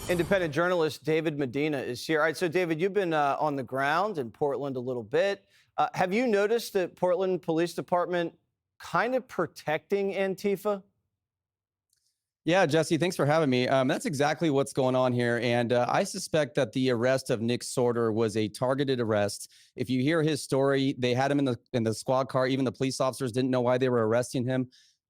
Independent journalist David Medina is here. All right, so David, you've been on the ground in Portland a little bit. Have you noticed that Portland Police Department kind of protecting Antifa? Yeah, Jesse, thanks for having me. That's exactly what's going on here. And I suspect that the arrest of Nick Sorter was a targeted arrest. If you hear his story, they had him in the squad car. Even the police officers didn't know why they were arresting him.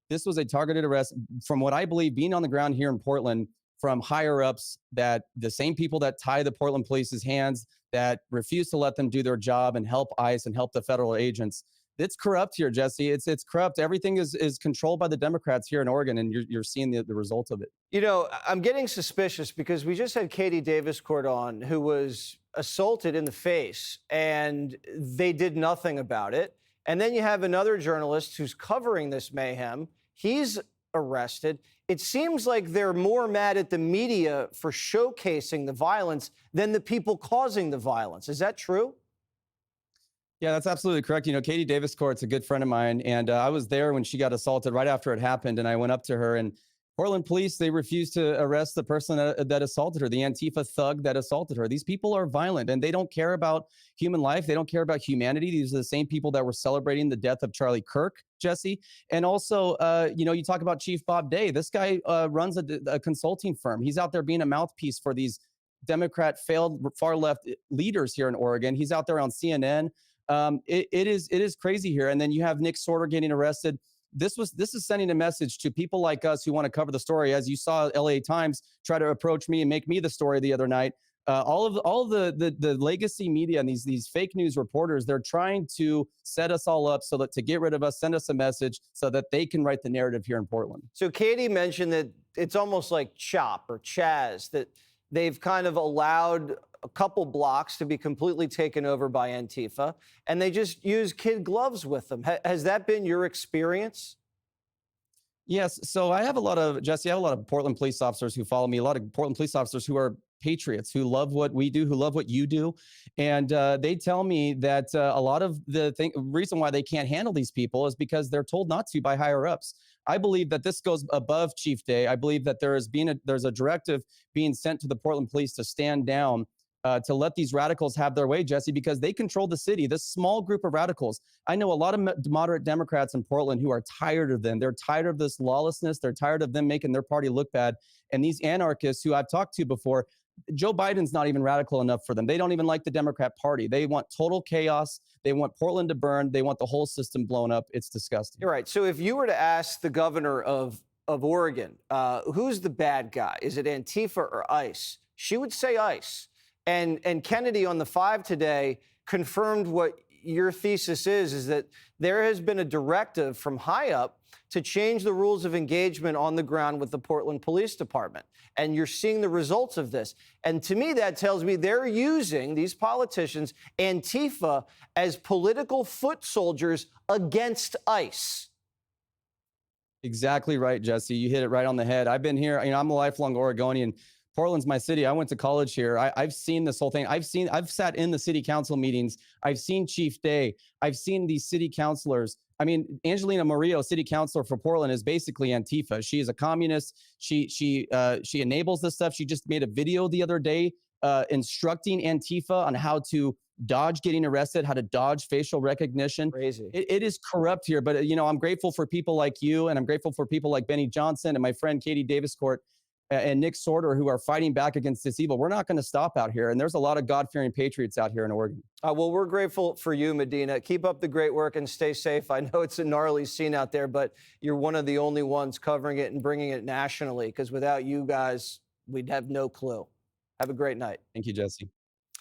This was a targeted arrest from what I believe, being on the ground here in Portland, from higher ups, that the same people that tie the Portland police's hands, that refuse to let them do their job and help ICE and help the federal agents. It's corrupt here, Jesse. It's corrupt. Everything is controlled by the Democrats here in Oregon, and you're seeing the result of it. You know, I'm getting suspicious because we just had Katie Daviscourt on, who was assaulted in the face, and they did nothing about it. And then you have another journalist who's covering this mayhem. He's arrested. It seems like they're more mad at the media for showcasing the violence than the people causing the violence. Is that true? Yeah, that's absolutely correct. Katie Daviscourt's a good friend of mine, and I was there when she got assaulted right after it happened, and I went up to her, and Portland police, they refused to arrest the person that assaulted her, the Antifa thug that assaulted her. These people are violent, and they don't care about human life. They don't care about humanity. These are the same people that were celebrating the death of Charlie Kirk, Jesse. And also, you talk about Chief Bob Day. This guy runs a consulting firm. He's out there being a mouthpiece for these Democrat failed far left leaders here in Oregon. He's out there on CNN. It is crazy here. And then you have Nick Sorter getting arrested. This is sending a message to people like us who want to cover the story. As you saw, LA Times try to approach me and make me the story the other night. All of the legacy media and these fake news reporters, they're trying to set us all up so that to get rid of us, send us a message so that they can write the narrative here in Portland. So Katie mentioned that it's almost like CHOP or Chaz, that they've kind of allowed a couple blocks to be completely taken over by Antifa, and they just use kid gloves with them. Has that been your experience? Yes. So I have a lot of, Jesse, I have a lot of Portland police officers who follow me, a lot of Portland police officers who are patriots, who love what we do, who love what you do. And they tell me that a lot of the reason why they can't handle these people is because they're told not to by higher ups. I believe that this goes above Chief Day. I believe that there's a directive being sent to the Portland police to stand down, to let these radicals have their way, Jesse, because they control the city. This small group of radicals. I know a lot of moderate Democrats in Portland who are tired of them. They're tired of this lawlessness. They're tired of them making their party look bad. And these anarchists who I've talked to before, Joe Biden's not even radical enough for them. They don't even like the Democrat Party. They want total chaos. They want Portland to burn. They want the whole system blown up. It's disgusting. You're right. So if you were to ask the governor of Oregon, who's the bad guy? Is it Antifa or ICE? She would say ICE. And Kennedy on the 5 today confirmed what your thesis is that there has been a directive from high up to change the rules of engagement on the ground with the Portland Police Department. And you're seeing the results of this. And to me, that tells me they're using, these politicians, Antifa as political foot soldiers against ICE. Exactly right, Jesse. You hit it right on the head. I've been here. I'm a lifelong Oregonian. Portland's my city. I went to college here. I've seen this whole thing. I've sat in the city council meetings. I've seen Chief Day. I've seen these city councilors. I mean, Angelina Murillo, city councilor for Portland, is basically Antifa. She is a communist. She enables this stuff. She just made a video the other day instructing Antifa on how to dodge getting arrested, how to dodge facial recognition. Crazy. It is corrupt here. But, I'm grateful for people like you, and I'm grateful for people like Benny Johnson and my friend Katie Daviscourt and Nick Sorter, who are fighting back against this evil. We're not going to stop out here. And there's a lot of God-fearing patriots out here in Oregon. Well, we're grateful for you, Medina. Keep up the great work and stay safe. I know it's a gnarly scene out there, but you're one of the only ones covering it and bringing it nationally, because without you guys, we'd have no clue. Have a great night. Thank you, Jesse.